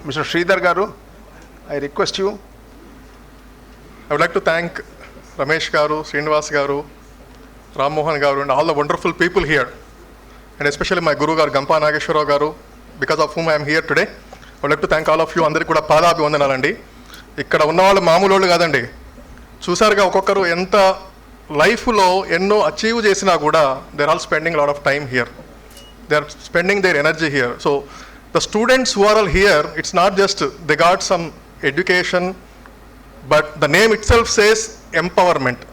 Mr. Sridhar Garu, I request you. I would like to thank Ramesh Garu, Srinivas Garu, Ram Mohan Garu, and all the wonderful people here, and especially my Guru Garu, Gampa Nageshwara Garu, because of whom I am here today. I would like to thank all of you. అందరికీ కూడా పాదాభివందనాలండి. ఇక్కడ ఉన్న వాళ్ళు మామూలు వాళ్ళు కాదండి. చూసారుగా ఒక్కొక్కరు ఎంత లైఫ్లో ఎన్నో అచీవ్ చేసినా కూడా they are all spending lot of time here. They are spending their energy here. So the students who are all here, it's not just they got some education, but the name itself says empowerment,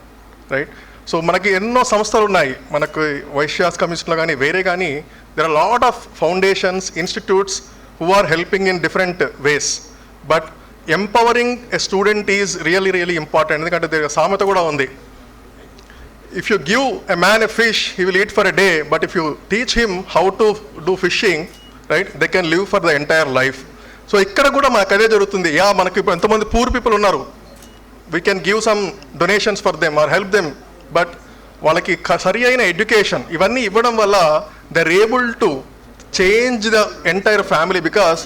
right? So మనకి ఎన్నో సంస్థలు ఉన్నాయి, మనకు వైశ్యాస్ కమిషన్లో కానీ వేరే కానీ there are lot of foundations, institutes who are helping in different ways, but empowering a student is really important. ఎందుకంటే there is సామెత కూడా ఉంది, if you give a man a fish he will eat for a day, but if you teach him how to do fishing, right, they can live for the entire life. So ఇక్కడ కూడా మనకు అదే జరుగుతుంది. మనకి ఇప్పుడు ఎంతమంది poor people ఉన్నారు, we can give some donations for them or help them, but వాళ్ళకి సరి అయిన ఎడ్యుకేషన్ ఇవన్నీ ఇవ్వడం వల్ల they are able to change the entire family. Because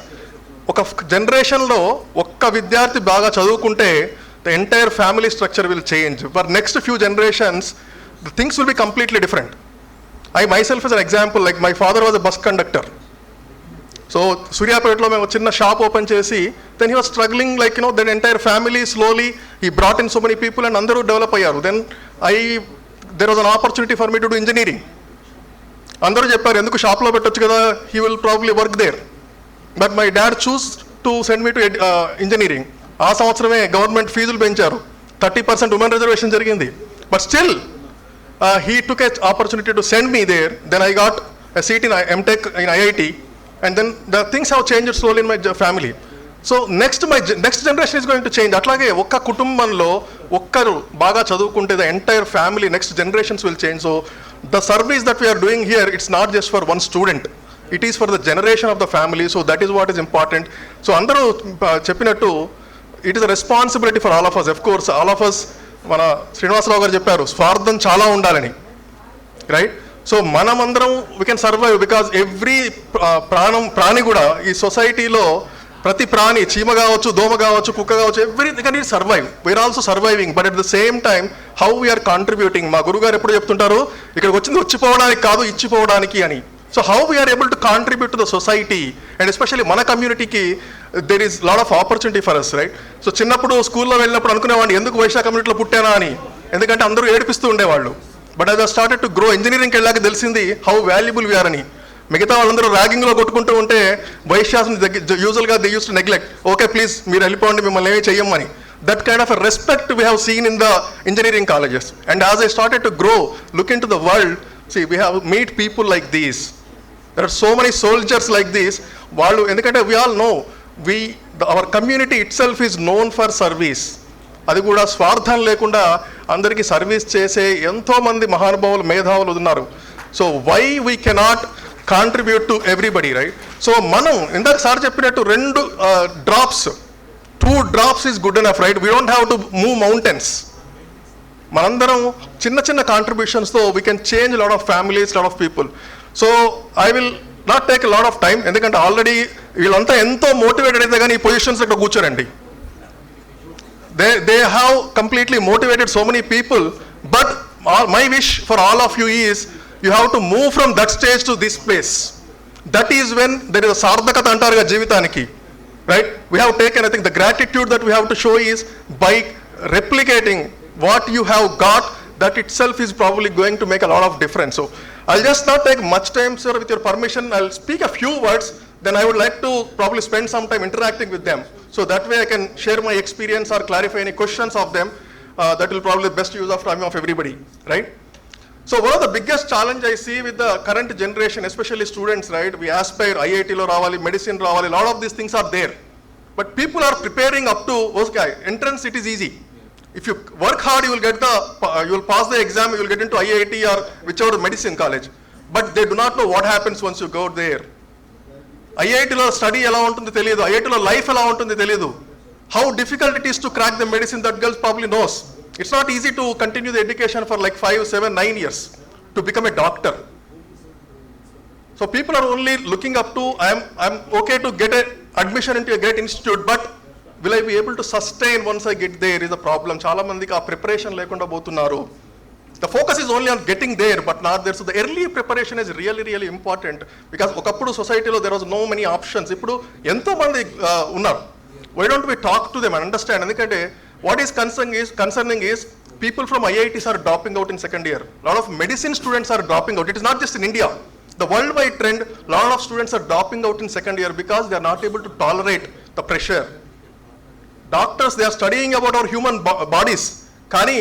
ఒక జనరేషన్లో ఒక్క విద్యార్థి బాగా చదువుకుంటే the entire family structure will change. For next few generations the things will be completely different. I myself is an example, like my father was a bus conductor. So సూర్యాపేటలో మేము చిన్న shop open చేసి then he was struggling, like then entire family slowly he brought in so many people and అందరూ develop అయ్యారు. Then there was an opportunity for me to do engineering. అందరూ చెప్పారు ఎందుకు షాప్లో పెట్టొచ్చు కదా, he will probably work there. But my dad chose to send me to engineering. ఆ సంవత్సరమే గవర్నమెంట్ ఫీజులు పెంచారు, 30% ఉమెన్ రిజర్వేషన్ జరిగింది. But still he took a opportunity to send me there. Then I got a seat in MTech in IIT, and then the things have changed slowly in my family. So next generation is going to change. అట్లాగే ఒక్క కుటుంబంలో ఒక్కరు బాగా చదువుకుంటే the entire family next generations will change. So the service that we are doing here, it's not just for one student, it is for the generation of the family. So that is what is important. So andaru cheppinattu, it is a responsibility for all of us. Of course all of us, mana Srinivas garu chepparu స్వార్థం చాలా ఉండాలని, right? So మనమందరం we can survive because every ప్రాణి కూడా ఈ సొసైటీలో ప్రతి ప్రాణి, చీమ కావచ్చు, దోమ కావచ్చు, కుక్క కావచ్చు, everything can survive. We are also surviving, but at the same time how we are contributing. మా గురుగారు ఎప్పుడు చెప్తుంటారు, ఇక్కడికి వచ్చింది వచ్చిపోవడానికి కాదు, ఇచ్చిపోవడానికి అని. So how we are able to contribute to the society and especially మన కమ్యూనిటీకి there is lot of opportunity for us, right? So చిన్నప్పుడు స్కూల్లో వెళ్ళినప్పుడు అనుకునేవాడిని ఎందుకు వైశ్య కమ్యూనిటీలో పుట్టానా అని, ఎందుకంటే అందరూ ఏడిపిస్తూ ఉండేవాళ్ళు. But as I started to grow, ఇంజనీరింగ్కి వెళ్ళాక తెలిసింది హౌ వాల్యుబుల్ వీఆర్ అని. మిగతా వాళ్ళందరూ ర్యాగింగ్లో కొట్టుకుంటూ ఉంటే వైశ్యాస్ని యూజువల్గా they use to neglect, okay please మీరు వెళ్ళిపోండి, మిమ్మల్ని ఏమీ చెయ్యమని. That kind of a respect we have seen in the engineering colleges. And as I started to grow, look into the world, see we have meet people like these. There are so many soldiers like these. వాళ్ళు ఎందుకంటే we all know our community itself is known for service. అది కూడా స్వార్థం లేకుండా అందరికీ service చేసే ఎంతోమంది మహానుభావులు, మేధావులు ఉన్నారు. So why we cannot contribute to everybody, right? So మనం ఇందాక సార్ చెప్పినట్టు 2 drops, 2 drops is good enough, right? We don't have to move mountains. మనందరం చిన్న చిన్న కాంట్రిబ్యూషన్స్తో we can change lot of families, lot of people. So I will not take lot of time, ఎందుకంటే already వీళ్ళంతా ఎంతో motivated అయితే కానీ ఈ పొజిషన్స్ ఇక్కడ కూర్చోరండి. They have completely motivated so many people, but my wish for all of you is you have to move from that stage to this place. That is when there is a sardhakata antaruga jeevitaniki, right? We have taken, I think the gratitude that we have to show is by replicating what you have got, that itself is probably going to make a lot of difference. So I'll just not take much time, sir. With your permission, I'll speak a few words, then I would like to probably spend some time interacting with them. So that way I can share my experience or clarify any questions of them. That will probably be best use of time of everybody, right? So one of the biggest challenge I see with the current generation, especially students, right? We aspire IIT lo ravali, medicine ravali, lot of these things are there. But people are preparing up to, okay, entrance it is easy. If you work hard, you will get you will pass the exam, you will get into IIT or whichever medicine college. But they do not know what happens once you go there. ఐఐటిలో study ఎలా ఉంటుందో తెలియదు, ఐఐటిలో life ఎలా ఉంటుందో తెలియదు. How difficult it is to crack the medicine, that girls probably knows. It's not easy to continue the education for like 5, 7, 9 years to become a doctor. So people are only looking up to, I'm okay to get admission into a great institute, but will I be able to sustain once I get there is a problem. Chala mandiki aa preparation lekunda potunnaru. The focus is only on getting there, but not there. So the early preparation is really, really important, because okappudu society lo there was no many options. Ippudu ento mandi unnaru. Why don't we talk to them and understand? Endukante what is concerning is people from IITs are dropping out in second year. A lot of medicine students are dropping out. It is not just in India. The worldwide trend, a lot of students are dropping out in second year because they are not able to tolerate the pressure. Doctors, they are studying about our human bodies, కానీ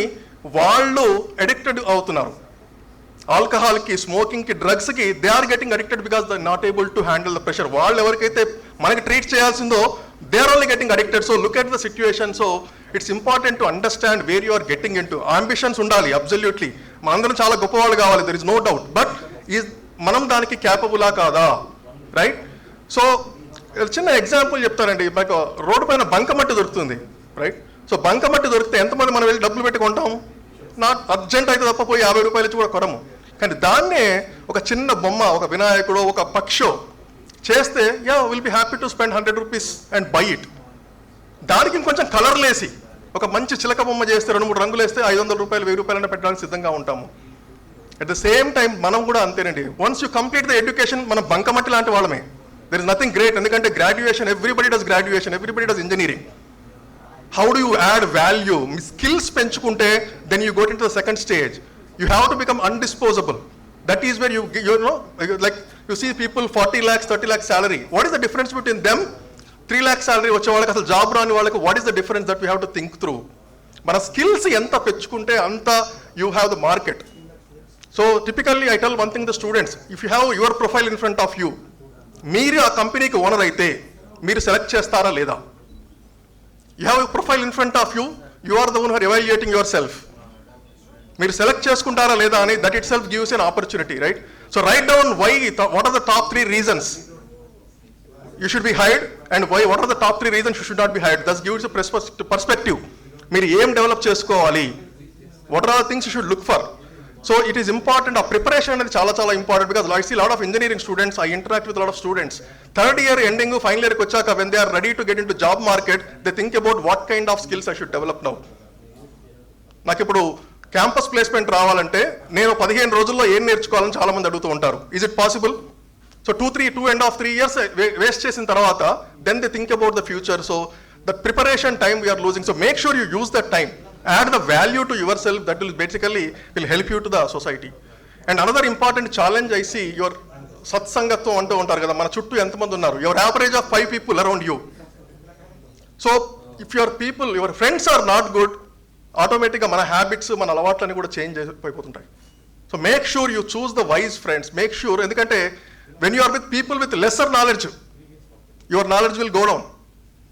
వాళ్ళు addicted అవుతున్నారు. ఆల్కహాల్కి, స్మోకింగ్కి, డ్రగ్స్కి they are getting addicted because they not able to handle the pressure. వాళ్ళు ఎవరికైతే మనకి treat చేయాల్సిందో they are only getting addicted. So look at the situation. So it's important to understand where you are getting into. Ambitions ఉండాలి, absolutely. మనందరం చాలా గొప్పవాళ్ళు కావాలి, there is no doubt. But మనం దానికి క్యాపబులా కాదా, రైట్? సో చిన్న ఎగ్జాంపుల్ చెప్తానండి. మనకు రోడ్డు పైన బంకమట్టి దొరుకుతుంది, రైట్? సో బంకమట్టి దొరికితే ఎంతమంది మనం వెళ్ళి డబ్బులు పెట్టుకుంటాం? నాట్ అర్జెంట్ అయితే తప్ప పోయి 50 రూపాయలు ఇచ్చి కూడా కొనము. కానీ దాన్నే ఒక చిన్న బొమ్మ, ఒక వినాయకుడు, ఒక పక్షో చేస్తే will be happy to spend 100 rupees and by it. దానికి ఇంకొంచెం కలర్లేసి ఒక మంచి చిలక బొమ్మ చేస్తే, 2-3 రంగులు వేస్తే 500 రూపాయలు, 1000 రూపాయలైనా పెట్టడానికి సిద్ధంగా ఉంటాము. అట్ ద సేమ్ టైం మనం కూడా అంతేనండి. Once you complete the education, మనం బంకమట్టి లాంటి వాళ్ళమే. There is nothing great. ఎందుకంటే graduation, everybody does graduation, everybody does engineering. How do you add value? మీ స్కిల్స్ పెంచుకుంటే then you got into the second stage. You have to become undisposable. That is where you know, like you see people 40 lakhs, 30 lakhs salary. What is the difference between them? 3 lakhs salary వచ్చే వాళ్ళకి, అసలు job రాని వాళ్ళకి, what is the difference? That we have to think through. మన skills ఎంత పెంచుకుంటే అంత you have the market. So typically I tell one thing to the students, if you have your profile in front of you, మీరు ఆ కంపెనీకి owner అయితే మీరు select చేస్తారా లేదా? You have a profile in front of you, you are the one who are evaluating yourself. మీరు select చేసుకుంటారా లేదా అని, that itself gives an opportunity, right? So write down why, what are the top 3 reasons you should be hired, and why, what are the top 3 reasons you should not be hired. That gives a perspective. మీరు ఏం develop చేసుకోవాలి, what are the things you should look for. So it is important. Our preparation is చాలా important, because I see a lot of engineering students, I interact with a lot of students. Third year ending, final year వచ్చాక, when they are ready to get into job market, they think about what kind of skills I should develop now. నాకు ఇప్పుడు campus placement రావాలంటే నేను 15 రోజుల్లో ఏం నేర్చుకోవాలని చాలా మంది అడుగుతూ ఉంటారు. Is it possible? So 2.5-3 years waste చేసిన తర్వాత then they think about the future. So the preparation time we are losing. So make sure you use that time. Add the value to yourself, that will basically will help you to the society. And another important challenge I see, your satsangatvam antu untaru kada, mana chuttu enthamandi unnaru, your average of 5 people around you. So if your people, your friends are not good, automatically mana habits, mana alavatలని కూడా change అయిపోతుంటాయి. So make sure you choose the wise friends. Make sure, ఎందుకంటే when you are with people with lesser knowledge, your knowledge will go down.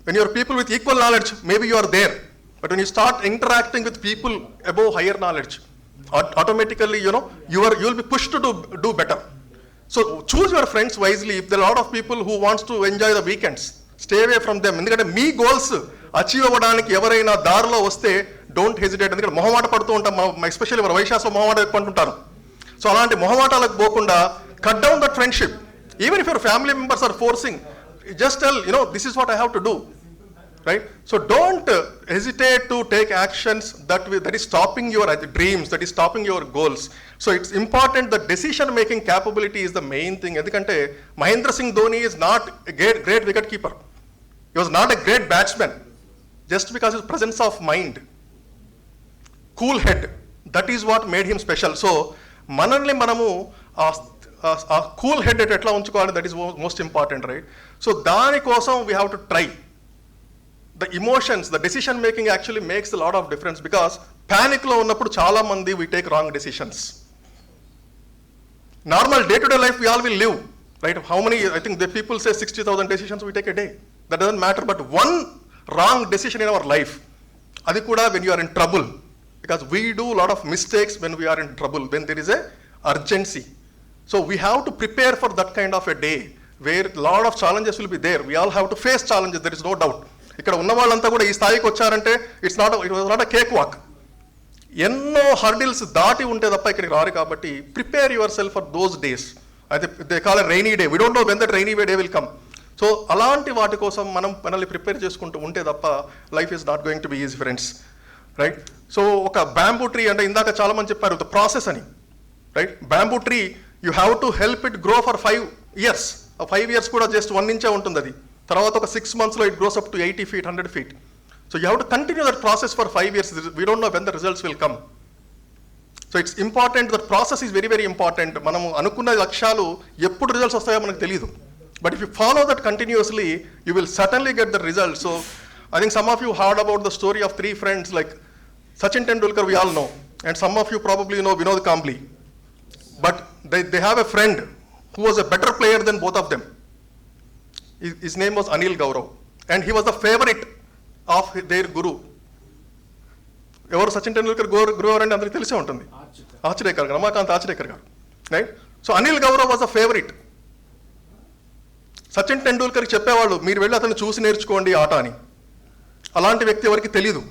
When you are people with equal knowledge, maybe you are there. But when you start interacting with people above higher knowledge, automatically, you will be pushed to do better. So choose your friends wisely. If there are a lot of people who wants to enjoy the weekends, stay away from them. ఎందుకంటే మీ goals achieve అవ్వడానికి ఎవరైనా దారిలో వస్తే don't hesitate. ఎందుకంటే మొహమాట పడుతూ ఉంటాం, especially మన వైశాఖ మొహమాట ఎక్కుంటుంటారు. సో అలాంటి మొహమాటాలకు పోకుండా cut down that friendship. Even if your family members are forcing, just tell, this is what I have to do, right? So don't hesitate to take actions that is stopping your dreams, that is stopping your goals. So it's important that decision making capability is the main thing. Endukante Mahendra Singh Dhoni is not a great wicket keeper, he was not a great batsman, just because his presence of mind, cool head, that is what made him special. So manalni manamu a cool head etla unchukovali, that is most important, right? So dani kosam we have to try. The emotions, the decision making actually makes a lot of difference, because panic lo unnappudu chaala mandi we take wrong decisions. Normal day to day life we all will live, right? How many, I think the people say 60,000 decisions we take a day. That doesn't matter, but one wrong decision in our life, adi kuda when you are in trouble, because we do a lot of mistakes when we are in trouble, when there is a urgency. So we have to prepare for that kind of a day where a lot of challenges will be there. We all have to face challenges, there is no doubt. ఇక్కడ ఉన్న వాళ్ళంతా కూడా ఈ స్థాయికి వచ్చారంటే it was not a cake walk. ఎన్నో hurdles దాటి ఉంటే తప్ప ఇక్కడికి రారు. కాబట్టి prepare yourself for those days. అయితే they call a rainy day. We don't know when that rainy day will come. So so అలాంటి వాటి కోసం మనం మనల్ని ప్రిపేర్ చేసుకుంటూ ఉంటే తప్ప life is not going to be easy friends, right? So ఒక బ్యాంబూ ట్రీ అంటే ఇందాక చాలా మంది చెప్పారు ద ప్రాసెస్ అని, right? Bamboo tree you have to help it grow for 5 years. ఆ 5 years కూడా జస్ట్ 1 inch ఉంటుంది అది. తర్వాత ఒక 6 monthsలో it grows up to 80 feet, 100 feet. So you have to continue that process for 5 years. We don't know when the results will come. So it's important, that process is very very important. మనము అనుకున్న లక్ష్యాలు ఎప్పుడు results వస్తాయో మనకు తెలియదు. But if you follow that continuously you will certainly get the result. So I think some of you heard about the story of 3 friends like Sachin Tendulkar, we all know, and some of you probably know Vinod Kambli. But they have a friend who was a better player than both of them. His name was Anil Gaurav, and he was the favorite of their guru. ఎవరు సచిన్ టెండూల్కర్ గురు ఎవరంటే అందరికీ తెలిసే ఉంటుంది, ఆచరేకర్, Ramakant Achrekar garu, right? So Anil Gaurav was a favourite. Sachin టెండూల్కర్కి చెప్పేవాళ్ళు మీరు వెళ్ళి అతను చూసి నేర్చుకోండి ఆట అని. అలాంటి వ్యక్తి ఎవరికి తెలీదు,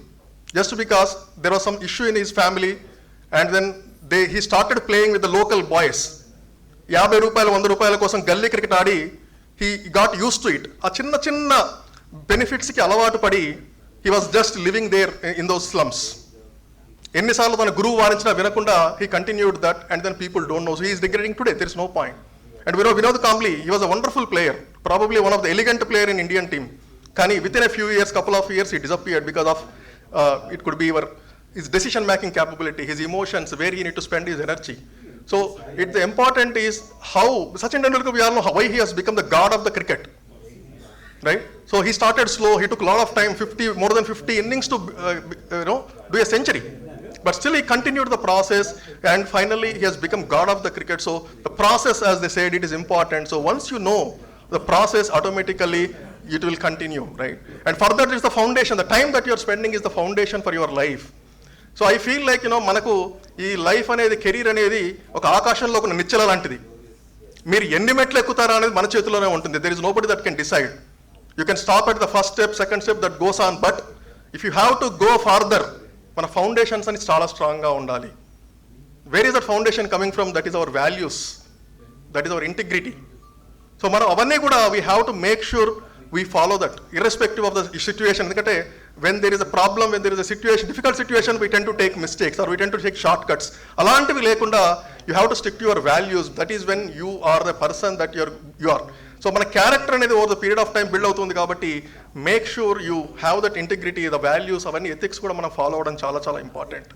just because there was some issue in his family and then he started playing with the local boys. 50 రూపాయలు 100 రూపాయల కోసం గల్లీ క్రికెట్ ఆడి he got use to it. ఆ చిన్న చిన్న బెనిఫిట్స్కి అలవాటు పడి he was just living there in those slums. ఎన్నిసార్లు తన గురువు వారించినా వినకుండా he continued that and then people don't know. So he is regretting today, there is no point. And Vinod Kambli, he was a wonderful player, probably one of the elegant player in Indian team. Kani within a few years, couple of years, he disappeared because of it could be his decision making capability, his emotions, where he need to spend his energy. So the important is how Sachin Tendulkar, we all know why he has become the god of the cricket, right? So he started slow, he took a lot of time, more than 50 innings to do a century. But still he continued the process and finally he has become god of the cricket. So the process, as they said, it is important. So once you know the process, automatically it will continue, right? And further is the foundation. The time that you are spending is the foundation for your life. So I feel like, మనకు ఈ life అనేది, career అనేది ఒక ఆకాశంలో ఒక నిచ్చెల లాంటిది. మీరు ఎన్ని మెట్లు ఎక్కుతారా అనేది మన చేతిలోనే ఉంటుంది. There is nobody that can decide. You can stop at the first step, second step, that goes on. But if you have to go farther, మన ఫౌండేషన్స్ అని చాలా స్ట్రాంగ్గా ఉండాలి. Where is that foundation coming from? That is our values, that is our integrity. So మనం అవన్నీ కూడా we have to make sure we follow that irrespective of the situation. ఎందుకంటే when there is a problem, when there is a situation, difficult situation, we tend to take mistakes or we tend to take shortcuts. అలాంటివి లేకుండా you have to stick to your values. That is when you are the person that you are. So మన character అనేది over the period of time build అవుతుంది కాబట్టి make sure you have that integrity, the values, అవన్నీ ethics కూడా మనం follow అవ్వడం చాలా చాలా ఇంపార్టెంట్,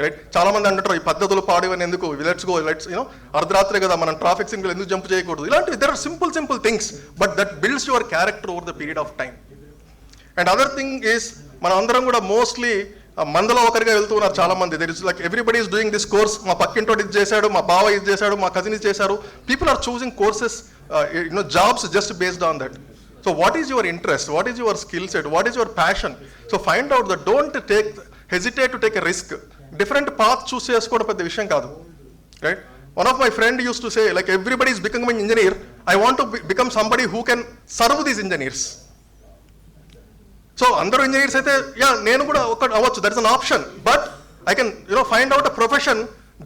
రైట్? చాలా మంది అంటారు ఈ పద్ధతులు పాడేవని ఎందుకు, లెట్స్ గో, లెట్స్ అర్ధరాత్రే కదా మనం ట్రాఫిక్ సిగ్నల్ ఎందుకు జంప్ చేయకూడదు, ఇలాంటివి there are simple things, but that builds your character over the period of time. And other thing is మనం అందరం కూడా మోస్ట్లీ మందలో ఒకరిగా వెళ్తూ ఉన్నారు చాలా మంది. There is like everybody is doing this course. మా పక్కింటోడు ఇది చేశాడు, మా బావ ఇది చేశాడు, మా కజిన్ ఇది చేశారు. People are choosing courses, jobs just based on that. So what is your interest? What is your skill set? What is your passion? So find out that, don't hesitate to take a risk. Different path choose cheskoda pedda vishayam kaadu, right? One of my friend used to say, like, everybody is becoming an engineer, I want to become somebody who can serve these engineers. So andaru engineers aithe nenu kuda okka avachchu, that is an option, but I can find out a profession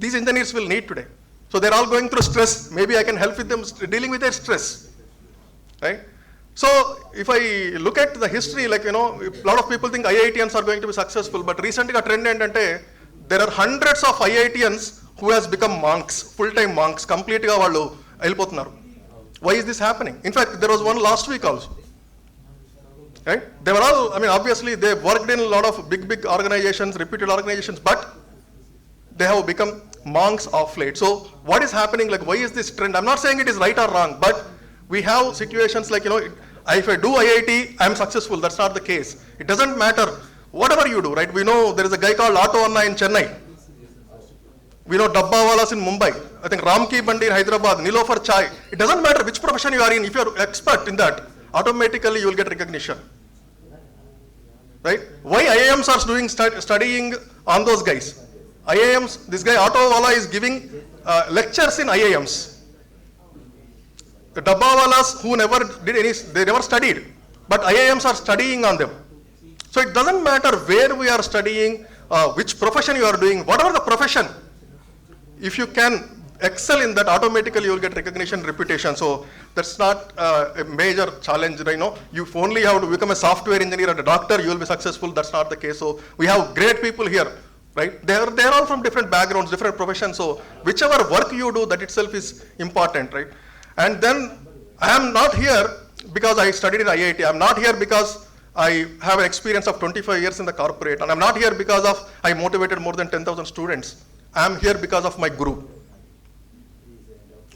these engineers will need today. So they're all going through stress. Maybe I can help with them dealing with their stress, right? So if I look at the history, like, a lot of people think IITians are going to be successful, but recently a trend endante, there are hundreds of IITians who has become monks, full-time monks, completely vallu elipothunaru. Why is this happening? In fact, there was one last week also, right? They were all, obviously they worked in a lot of big organizations, reputed organizations, but they have become monks of late. So what is happening? Like, why is this trend? I'm not saying it is right or wrong, but we have situations like, if I do IIT, I'm successful. That's not the case. It doesn't matter whatever you do, right? We know there is a guy called Auto Anna in Chennai. We know Dabbawalas in Mumbai. I think Ramki Bandi in Hyderabad, Nilofer Chai. It doesn't matter which profession you are in. If you are expert in that, automatically you will get recognition, right? Why IIMs are studying on those guys? IIMs, this guy Auto Wala is giving lectures in IIMs. The Dabbawalas who never did they never studied, but IIMs are studying on them. So it doesn't matter where we are studying, which profession you are doing, whatever the profession, if you can excel in that, automatically you will get recognition, reputation. So that's not a major challenge, you know. You only have to become a software engineer and a doctor, you will be successful. That's not the case. So we have great people here, right? They're all from different backgrounds, different professions. So whichever work you do, that itself is important, right? And then I am not here because I studied in IIT. I'm not here because I have an experience of 25 years in the corporate. And I'm not here because of I motivated more than 10,000 students. I'm here because of my guru.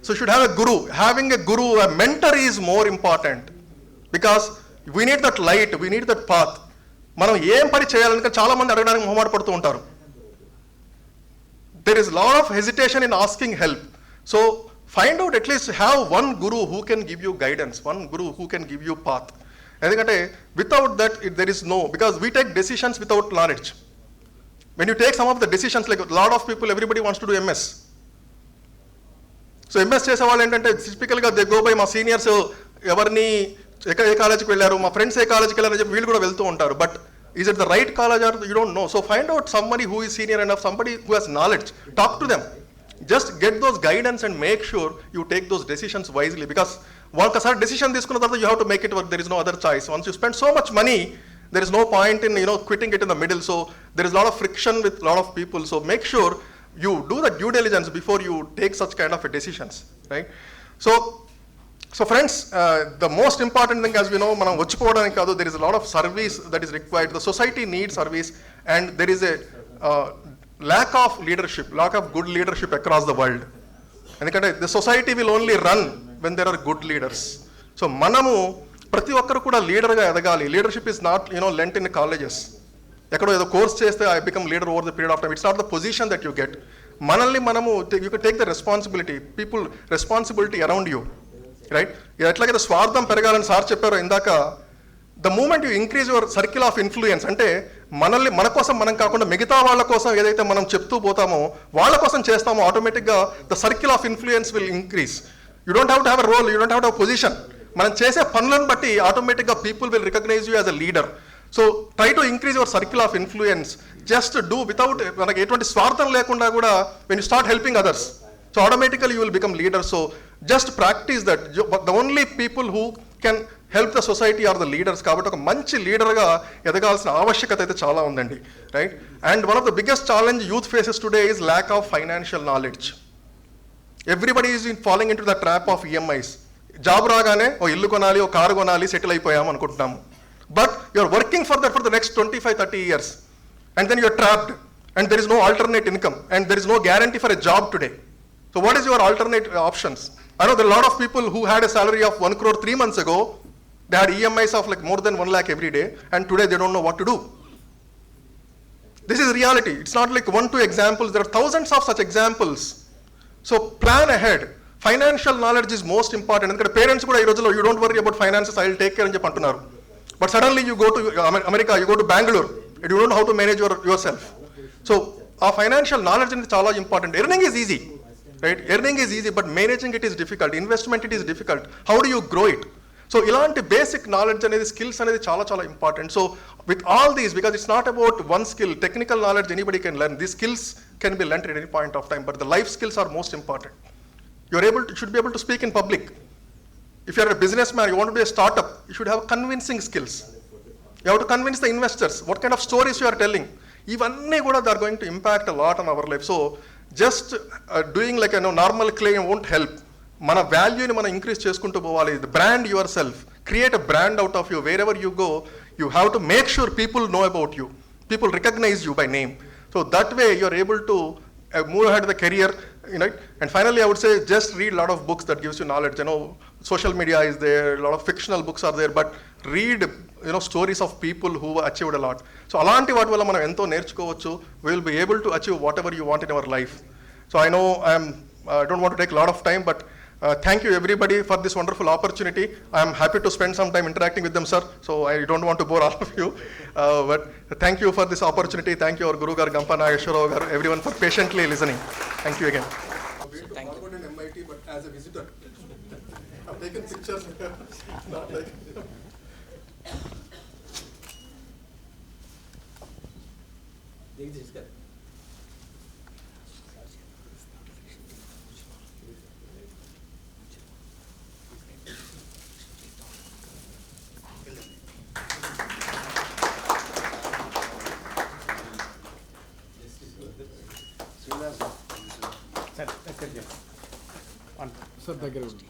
So you should have a guru. Having a guru, a mentor is more important because we need that light, we need that path. మనం ఏం పని చేయాలని చాలా మంది అడగడానికి మొహమాట పడుతూ ఉంటారు. There is a lot of hesitation in asking help. So find out, at least have one guru who can give you guidance, one guru who can give you path. ఎందుకంటే without that there is no, because we take decisions without knowledge. When you take some of the decisions, like a lot of people, everybody wants to do MS. So MS చేసే వాళ్ళు ఏంటంటే టిపికల్గా they go by మా seniors ఎవరిని ఏ కాలేజ్కి వెళ్ళారు, మా friends ఏ కాలేజ్కి వెళ్ళారని చెప్పి వీళ్ళు కూడా వెళ్తూ ఉంటారు. But is it the right college or you don't know. So find out somebody who is senior and somebody who has knowledge. Talk to them, just get those guidance and make sure you take those decisions wisely. Because ఒకసారి decision తీసుకున్న తర్వాత you have to make it work. There is no other choice. Once you spend so much money, there is no point in quitting it in the middle. So there is a lot of friction with a lot of people. So make sure you do the due diligence before you take such kind of decisions, right? So friends, the most important thing, as we know, manam vachipovadaniki kaadu, there is a lot of service that is required. The society needs service, and there is a lack of leadership, lack of good leadership across the world. Endukante the society will only run when there are good leaders. So manamu ప్రతి ఒక్కరు కూడా లీడర్గా ఎదగాలి. Leadership is not learnt in colleges. ఎక్కడో ఏదో course చేస్తే I become leader over the period of time. It's not the position that you get. మనల్ని మనము you can take the responsibility, people responsibility around you, right? ఎట్లాగైతే స్వార్థం పెరగాలని sir చెప్పారో ఇందాక, the moment you increase your circle of influence, అంటే మనల్ని మన కోసం మనం కాకుండా మిగతా వాళ్ళ కోసం ఏదైతే మనం చెప్తూ పోతామో, వాళ్ళ కోసం చేస్తామో, ఆటోమేటిక్గా the circle of influence will increase. You don't have to have a role, you don't have to have position. మనం చేసే పనులను బట్టి ఆటోమేటిక్గా people will recognise you as a leader. So try to increase your circle of influence. Just do without, మనకి ఎటువంటి స్వార్థం లేకుండా కూడా when you start helping others, so automatically you will become leader. So just practise that. The only people who can help the society are the leaders. కాబట్టి ఒక మంచి లీడర్గా ఎదగాల్సిన ఆవశ్యకత అయితే చాలా ఉందండి, right? And one of the biggest challenge youth faces today is lack of financial knowledge. Everybody is following into the trap of EMIs. Job రాగానే ఓ ఇల్లు కొనాలి, ఓ కారు కొనాలి, సెటిల్ అయిపోయాం అనుకుంటున్నాము. But you're working for that for the next 25-30 years, and then you're trapped, and there is no alternate income, and there is no guarantee for a job today. So what is your alternate options? I know there are a lot of people who had a salary of 1 crore 3 months ago. They had EMIs of like more than 1 lakh every day, and today they don't know what to do. This is reality. It's not like 1-2 examples. There are thousands of such examples. So plan ahead. Financial knowledge is most important. ఎందుకంటే parents కూడా ఈ రోజుల్లో you don't worry about finances, I will take care అని చెప్పి అంటున్నారు. But suddenly you go to America, you go to Bengaluru, you don't know how to manage your self. So ఆ financial knowledge అనేది చాలా important. Earning is easy, right? Earning is easy, but managing it is difficult. Investment it is difficult. How do you grow it? So ఇలాంటి basic knowledge అనేది, skills అనేది చాలా చాలా important. So with all these, because it's not about one skill, technical knowledge anybody can learn. These skills can be learned at any point of time, but the life skills are most important. Should be able to speak in public. If you are a businessman, you want to be a startup, you should have convincing skills. You have to convince the investors. What kind of stories you are telling? Ivanni kuda they are going to impact a lot on our life. So just doing like normal claim won't help. Mana value ni mana increase cheskuntu povali. The brand yourself. Create a brand out of you. Wherever you go, you have to make sure people know about you. People recognize you by name. So that way you are able to move ahead the career, right? And finally, I would say just read a lot of books that gives you knowledge. Social media is there, a lot of fictional books are there, but read stories of people who achieved a lot. So alanti vaati valla manam ento nerchukovachu. We will be able to achieve whatever you want in our life. So I know I don't want to take a lot of time, but thank you everybody for this wonderful opportunity. I am happy to spend some time interacting with them, sir. So I don't want to bore all of you, but thank you for this opportunity. Thank you, our Guru Gar Gampa Nageshwara Garu, everyone for patiently listening. Thank you again. Thank you. In MIT, but as a visitor, I've taken pictures. Not like. Sir దగ్గర ఉంది.